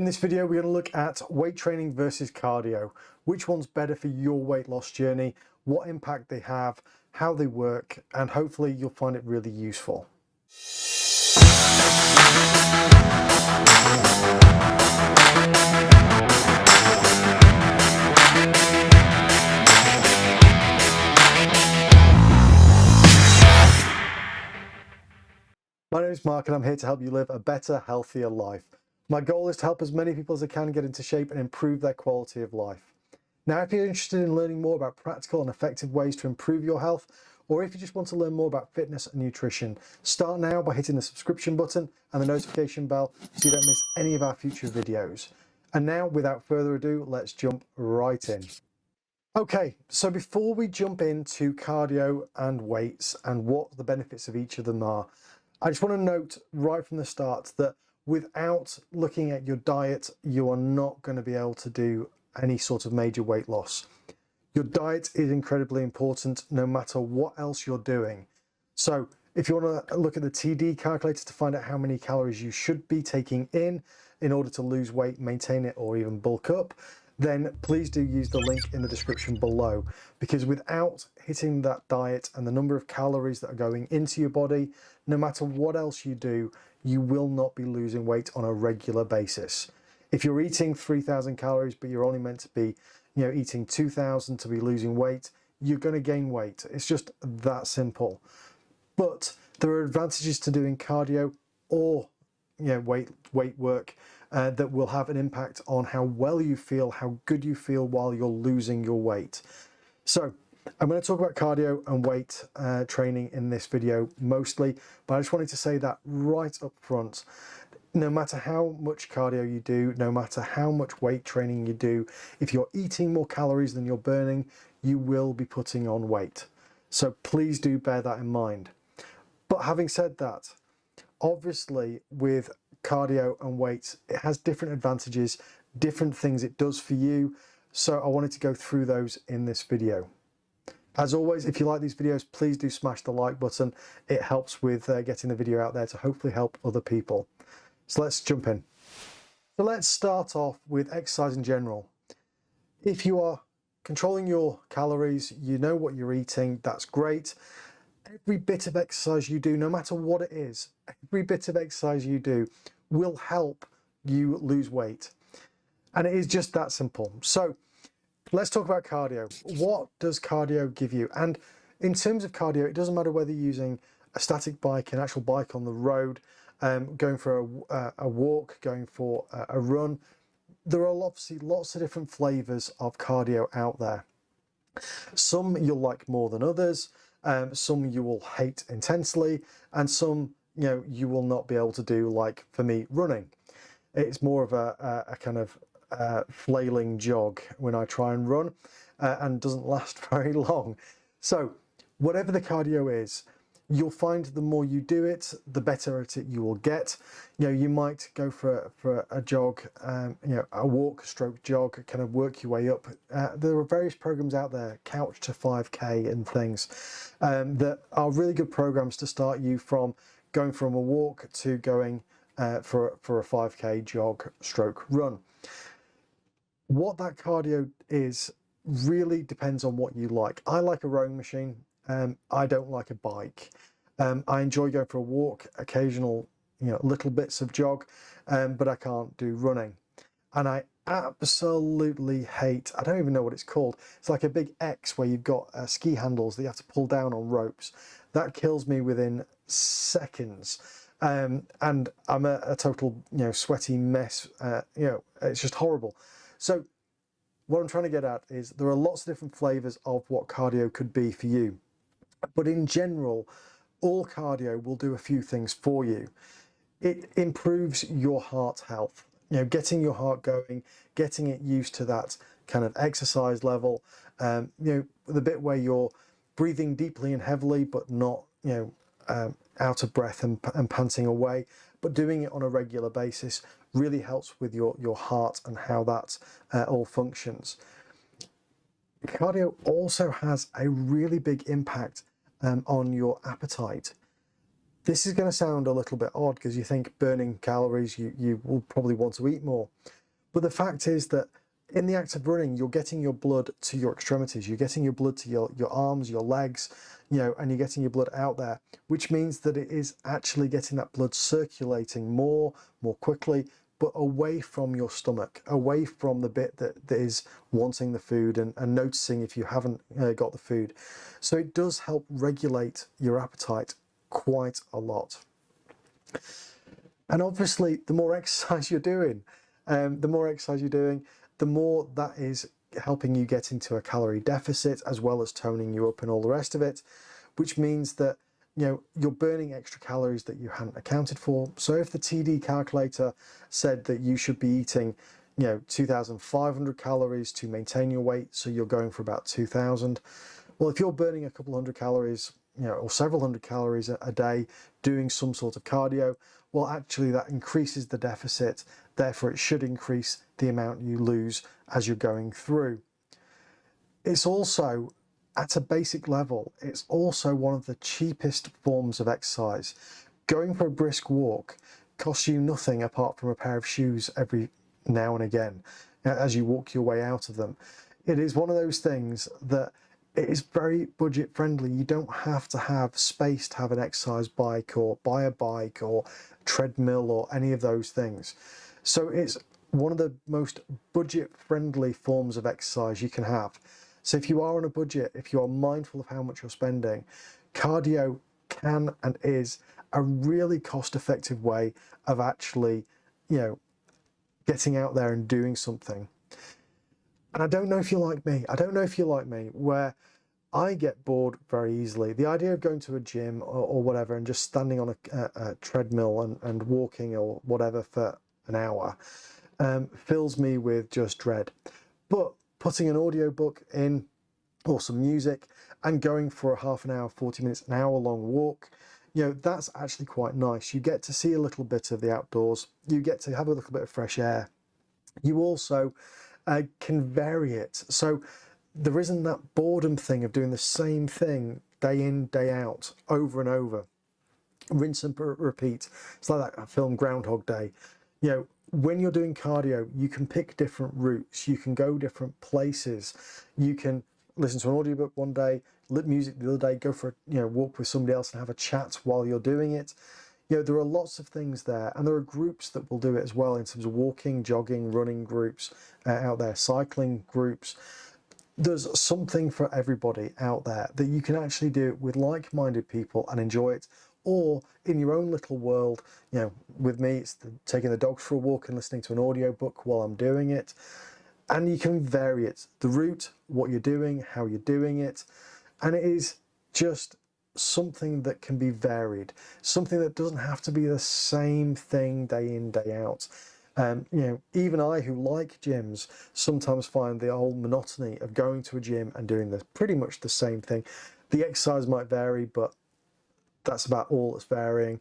In this video, we're going to look at weight training versus cardio. Which one's better for your weight loss journey, what impact they have, how they work, and hopefully you'll find it really useful. My name is Mark and I'm here to help you live a better, healthier life. My goal is to help as many people as I can get into shape and improve their quality of life. Now, if you're interested in learning more about practical and effective ways to improve your health, or if you just want to learn more about fitness and nutrition, start now by hitting the subscription button and the notification bell so you don't miss any of our future videos. And now, without further ado, let's jump right in. Okay, so before we jump into cardio and weights and what the benefits of each of them are, I just want to note right from the start that without looking at your diet, you are not going to be able to do any sort of major weight loss. Your diet is incredibly important no matter what else you're doing. So if you want to look at the TD calculator to find out how many calories you should be taking in order to lose weight, maintain it, or even bulk up, then please do use the link in the description below, because without hitting that diet and the number of calories that are going into your body, no matter what else you do, you will not be losing weight on a regular basis. If you're eating 3,000 calories, but you're only meant to be, eating 2,000 to be losing weight, you're going to gain weight. It's just that simple. But there are advantages to doing cardio or weight work that will have an impact on how well you feel, how good you feel while you're losing your weight. So I'm going to talk about cardio and weight training in this video mostly, but I just wanted to say that right up front. No matter how much cardio you do, no matter how much weight training you do, if you're eating more calories than you're burning, you will be putting on weight. So please do bear that in mind. But having said that, obviously with cardio and weights, it has different advantages, different things it does for you. So I wanted to go through those in this video. As always, if you like these videos, please do smash the like button. It helps with getting the video out there to hopefully help other people. So let's jump in. So let's start off with exercise in general. If you are controlling your calories, you know what you're eating, that's great. Every bit of exercise you do, no matter what it is, every bit of exercise you do will help you lose weight. And it is just that simple. So let's talk about cardio. What does cardio give you? And in terms of cardio, it doesn't matter whether you're using a static bike, an actual bike on the road, going for a walk, going for a run. There are obviously lots of different flavors of cardio out there. Some you'll like more than others, some you will hate intensely, and some you will not be able to do, like for me, running. It's more of a kind of flailing jog when I try and run, and doesn't last very long. So whatever the cardio is, you'll find the more you do it, the better at it you will get. You might go for a jog, a walk stroke jog, kind of work your way up. There are various programs out there, Couch to 5K and things, that are really good programs to start you from going from a walk to going for a 5K jog stroke run. What that cardio is really depends on what you like. I like a rowing machine. I don't like a bike. I enjoy going for a walk, occasional, little bits of jog, but I can't do running. And I absolutely hate, I don't even know what it's called. It's like a big X where you've got ski handles that you have to pull down on ropes. That kills me within seconds. And I'm a total, sweaty mess. It's just horrible. So what I'm trying to get at is there are lots of different flavors of what cardio could be for you. But in general, all cardio will do a few things for you. It improves your heart health, getting your heart going, getting it used to that kind of exercise level, the bit where you're breathing deeply and heavily, but not, out of breath and panting away, but doing it on a regular basis really helps with your heart and how that all functions. Cardio also has a really big impact on your appetite. This is going to sound a little bit odd because you think burning calories, you will probably want to eat more. But the fact is that in the act of running, you're getting your blood to your extremities, you're getting your blood to your arms, your legs, and you're getting your blood out there, which means that it is actually getting that blood circulating more quickly, but away from your stomach, away from the bit that is wanting the food and noticing if you haven't got the food. So it does help regulate your appetite quite a lot. And obviously, the more exercise you're doing, the more that is helping you get into a calorie deficit, as well as toning you up and all the rest of it, which means that you're burning extra calories that you hadn't accounted for. So if the TD calculator said that you should be eating 2,500 calories to maintain your weight, so you're going for about 2,000. Well, if you're burning a couple hundred calories, or several hundred calories a day doing some sort of cardio, well, actually that increases the deficit. Therefore, it should increase the amount you lose as you're going through. It's also, at a basic level, it's also one of the cheapest forms of exercise. Going for a brisk walk costs you nothing apart from a pair of shoes every now and again as you walk your way out of them. It is one of those things that it is very budget friendly. You don't have to have space to have an exercise bike or buy a bike or treadmill or any of those things. So it's one of the most budget friendly forms of exercise you can have. So if you are on a budget, if you are mindful of how much you're spending, cardio can and is a really cost-effective way of actually, getting out there and doing something. And I don't know if you're like me, where I get bored very easily. The idea of going to a gym or whatever and just standing on a treadmill and walking or whatever for an hour fills me with just dread. But putting an audiobook in or some music and going for a half an hour, 40 minutes, an hour long walk, that's actually quite nice. You get to see a little bit of the outdoors. You get to have a little bit of fresh air. You also can vary it. So there isn't that boredom thing of doing the same thing day in, day out, over and over. Rinse and repeat. It's like that film Groundhog Day. When you're doing cardio, you can pick different routes. You can go different places. You can listen to an audiobook one day, music the other day, go for a walk with somebody else and have a chat while you're doing it. There are lots of things there, and there are groups that will do it as well in terms of walking, jogging, running groups out there, cycling groups. There's something for everybody out there that you can actually do with like-minded people and enjoy it, or in your own little world. With me, it's taking the dogs for a walk and listening to an audiobook while I'm doing it. And you can vary it, the route, what you're doing, how you're doing it, and it is just something that can be varied, something that doesn't have to be the same thing day in, day out. Even I, who like gyms, sometimes find the whole monotony of going to a gym and doing pretty much the same thing. The exercise might vary, but that's about all that's varying.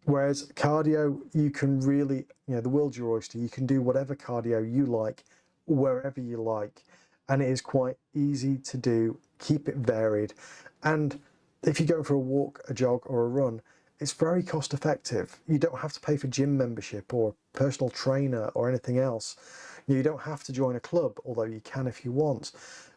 Whereas cardio, you can really, the world's your oyster. You can do whatever cardio you like, wherever you like, and it is quite easy to do. Keep it varied, and if you go for a walk, a jog, or a run, it's very cost effective. You don't have to pay for gym membership or personal trainer or anything else. You don't have to join a club, although you can if you want.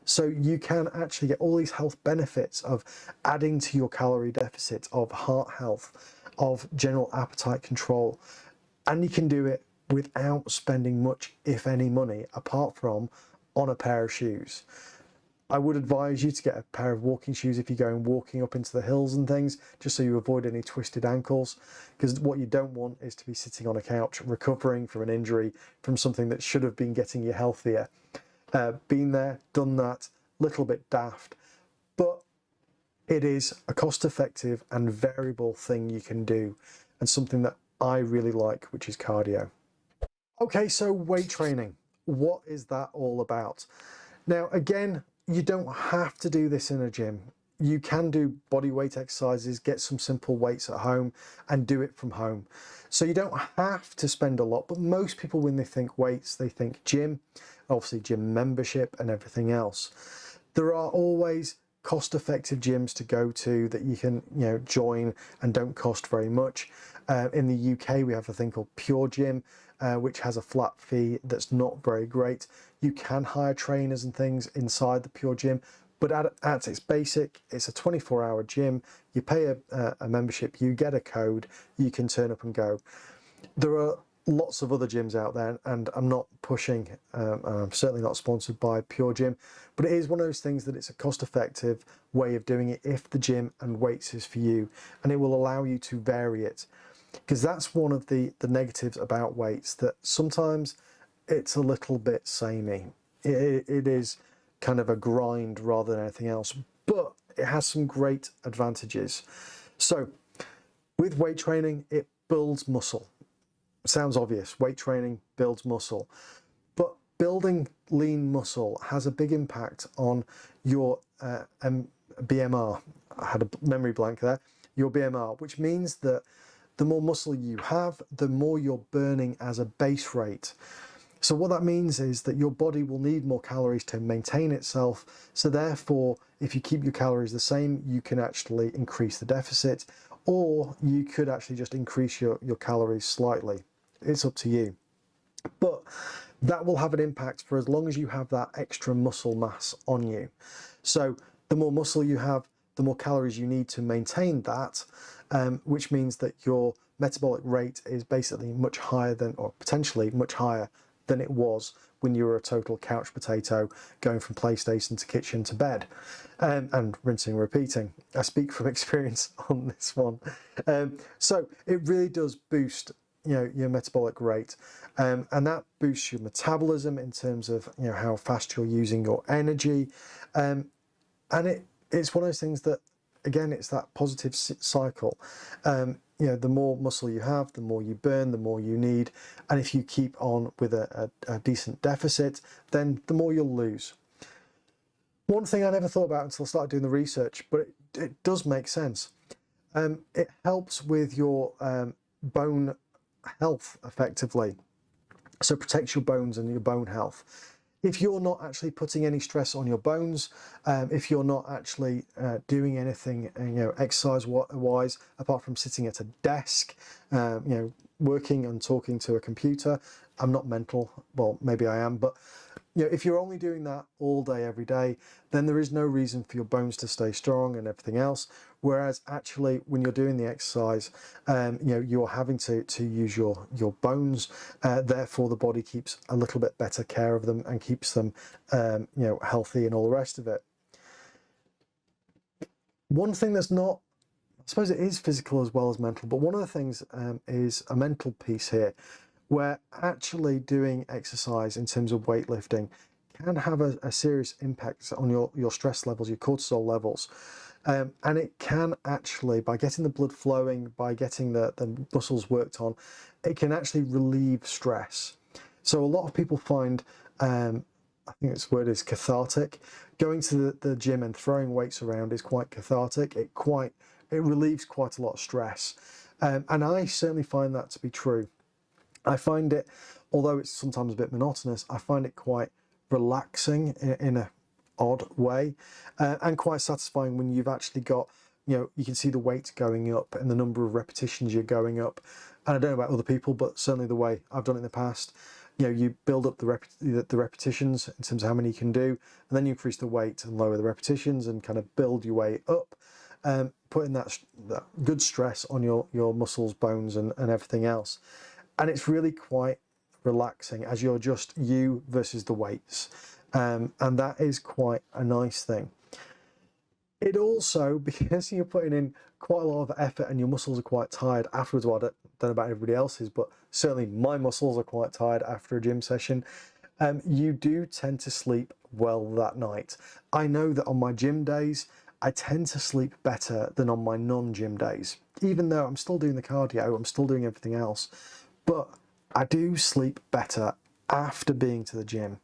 So you can actually get all these health benefits of adding to your calorie deficit, of heart health, of general appetite control. And you can do it without spending much, if any, money, apart from on a pair of shoes. I would advise you to get a pair of walking shoes if you're going walking up into the hills and things, just so you avoid any twisted ankles, because what you don't want is to be sitting on a couch recovering from an injury from something that should have been getting you healthier. Been there, done that, little bit daft, but it is a cost-effective and variable thing you can do, and something that I really like, which is cardio. Okay, so weight training. What is that all about? Now, again, you don't have to do this in a gym. You can do body weight exercises, get some simple weights at home and do it from home. So you don't have to spend a lot, but most people, when they think weights, they think gym, obviously gym membership and everything else. There are always cost-effective gyms to go to that you can, join and don't cost very much. In the UK, we have a thing called Pure Gym, which has a flat fee that's not very great. You can hire trainers and things inside the Pure Gym, but at its basic, it's a 24-hour gym. You pay a membership, you get a code, you can turn up and go. There are lots of other gyms out there, and I'm not pushing, I'm certainly not sponsored by Pure Gym, but it is one of those things that it's a cost-effective way of doing it if the gym and weights is for you, and it will allow you to vary it. Because that's one of the negatives about weights, that sometimes it's a little bit samey. It is kind of a grind rather than anything else, but it has some great advantages. So with weight training, it builds muscle. Sounds obvious, weight training builds muscle, but building lean muscle has a big impact on your BMR. I had a memory blank there. Your BMR, which means that the more muscle you have, the more you're burning as a base rate. So what that means is that your body will need more calories to maintain itself. So therefore, if you keep your calories the same, you can actually increase the deficit, or you could actually just increase your calories slightly. It's up to you. But that will have an impact for as long as you have that extra muscle mass on you. So the more muscle you have, the more calories you need to maintain that, which means that your metabolic rate is basically much higher than, or potentially much higher than it was when you were a total couch potato going from PlayStation to kitchen to bed, and rinsing and repeating. I speak from experience on this one. So it really does boost your metabolic rate, and that boosts your metabolism in terms of how fast you're using your energy, and it's one of those things that, again, it's that positive cycle. The more muscle you have, the more you burn, the more you need. And if you keep on with a decent deficit, then the more you'll lose. One thing I never thought about until I started doing the research, but it does make sense. It helps with your bone health effectively. So it protects your bones and your bone health. If you're not actually putting any stress on your bones, if you're not actually doing anything, exercise-wise, apart from sitting at a desk, working and talking to a computer, I'm not mental. Well, maybe I am, but if you're only doing that all day, every day, then there is no reason for your bones to stay strong and everything else. Whereas actually, when you're doing the exercise, you're having to use your bones. Therefore, the body keeps a little bit better care of them and keeps them, healthy and all the rest of it. One thing that's not, I suppose it is physical as well as mental, but one of the things is a mental piece here, where actually doing exercise in terms of weightlifting can have a serious impact on your stress levels, your cortisol levels. And it can actually, by getting the blood flowing, by getting the muscles worked on, it can actually relieve stress. So a lot of people find, I think this word is cathartic. Going to the gym and throwing weights around is quite cathartic. It relieves quite a lot of stress. And I certainly find that to be true. I find it, although it's sometimes a bit monotonous, I find it quite relaxing in a odd way, and quite satisfying when you've actually got, you can see the weight going up and the number of repetitions you're going up. And I don't know about other people, but certainly the way I've done it in the past, you build up the repetitions in terms of how many you can do, and then you increase the weight and lower the repetitions and kind of build your way up, putting that good stress on your muscles, bones, and everything else. And it's really quite relaxing as you're just you versus the weights. And that is quite a nice thing. It also, because you're putting in quite a lot of effort and your muscles are quite tired afterwards, well, I don't know about everybody else's, but certainly my muscles are quite tired after a gym session, you do tend to sleep well that night. I know that on my gym days, I tend to sleep better than on my non-gym days, even though I'm still doing the cardio, I'm still doing everything else, but I do sleep better after being to the gym.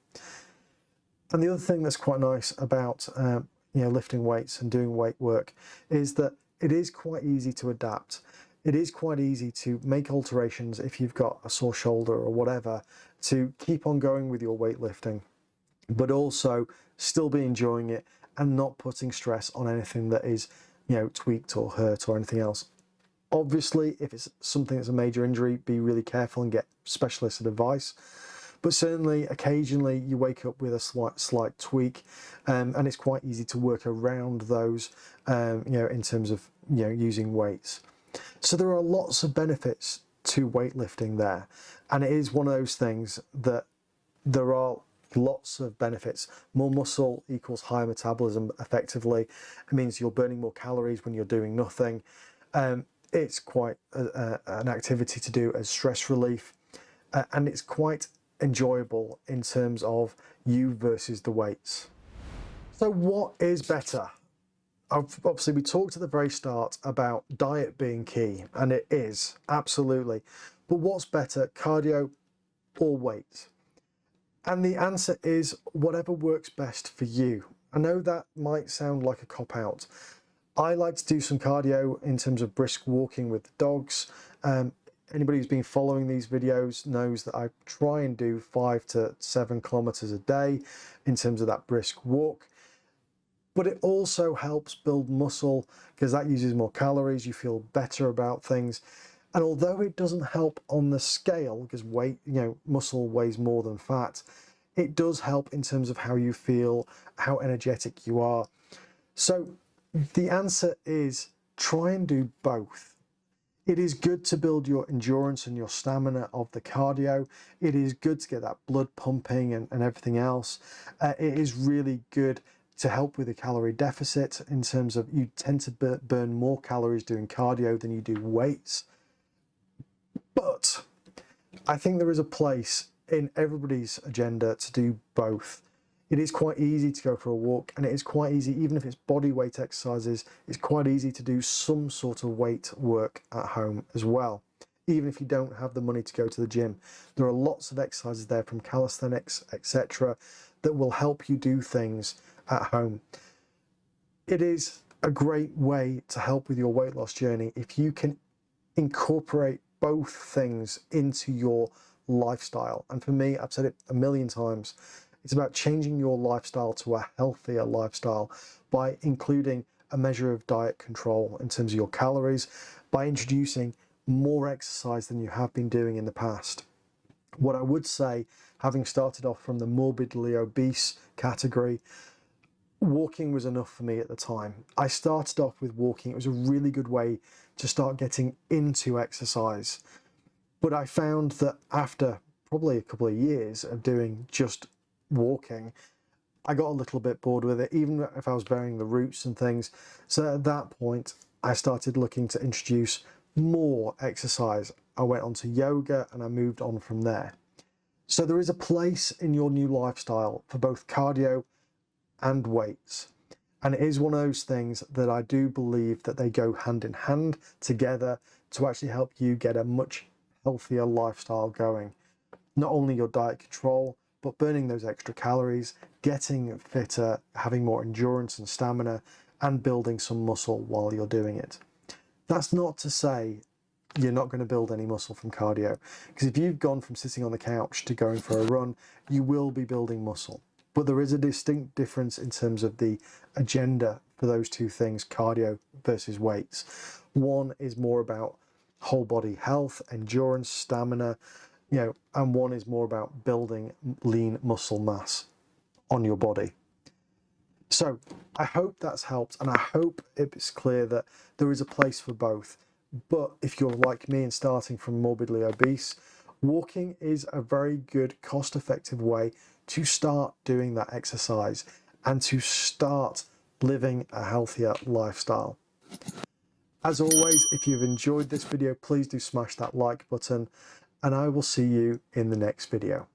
And the other thing that's quite nice about lifting weights and doing weight work is that it is quite easy to adapt. It is quite easy to make alterations if you've got a sore shoulder or whatever, to keep on going with your weightlifting, but also still be enjoying it and not putting stress on anything that is, you know, tweaked or hurt or anything else. Obviously, if it's something that's a major injury, be really careful and get specialist advice. But certainly, occasionally, you wake up with a slight tweak, and it's quite easy to work around those, you know, in terms of, you know, using weights. So there are lots of benefits to weightlifting there, and it is one of those things that there are lots of benefits. More muscle equals higher metabolism effectively. It means you're burning more calories when you're doing nothing. It's quite an activity to do as stress relief, and it's quite enjoyable in terms of you versus the weights. So what is better? Obviously, we talked at the very start about diet being key, and it is, absolutely. But what's better, cardio or weights? And the answer is whatever works best for you. I know that might sound like a cop-out. I like to do some cardio in terms of brisk walking with the dogs. Anybody who's been following these videos knows that I try and do 5 to 7 kilometers a day in terms of that brisk walk. But it also helps build muscle because that uses more calories, you feel better about things. And although it doesn't help on the scale, because weight, you know, muscle weighs more than fat, it does help in terms of how you feel, how energetic you are. So the answer is try and do both. It is good to build your endurance and your stamina of the cardio. It is good to get that blood pumping and everything else. It is really good to help with the calorie deficit in terms of you tend to burn more calories doing cardio than you do weights. But I think there is a place in everybody's agenda to do both. It is quite easy to go for a walk, and it is quite easy, even if it's body weight exercises, it's quite easy to do some sort of weight work at home as well. Even if you don't have the money to go to the gym, there are lots of exercises there from calisthenics, etc., that will help you do things at home. It is a great way to help with your weight loss journey if you can incorporate both things into your lifestyle. And for me, I've said it a million times, it's about changing your lifestyle to a healthier lifestyle by including a measure of diet control in terms of your calories, by introducing more exercise than you have been doing in the past. What I would say, having started off from the morbidly obese category, walking was enough for me at the time. I started off with walking. It was a really good way to start getting into exercise. But I found that after probably a couple of years of doing just walking, I got a little bit bored with it, even if I was varying the routes and things. So at that point, I started looking to introduce more exercise. I went on to yoga and I moved on from there. So there is a place in your new lifestyle for both cardio and weights. And it is one of those things that I do believe that they go hand in hand together to actually help you get a much healthier lifestyle going. Not only your diet control, but burning those extra calories, getting fitter, having more endurance and stamina, and building some muscle while you're doing it. That's not to say you're not going to build any muscle from cardio, because if you've gone from sitting on the couch to going for a run, you will be building muscle. But there is a distinct difference in terms of the agenda for those two things, cardio versus weights. One is more about whole body health, endurance, stamina, you know, and one is more about building lean muscle mass on your body. So I hope that's helped, and I hope it's clear that there is a place for both. But if you're like me and starting from morbidly obese, walking is a very good cost-effective way to start doing that exercise and to start living a healthier lifestyle. As always, if you've enjoyed this video, please do smash that like button, and I will see you in the next video.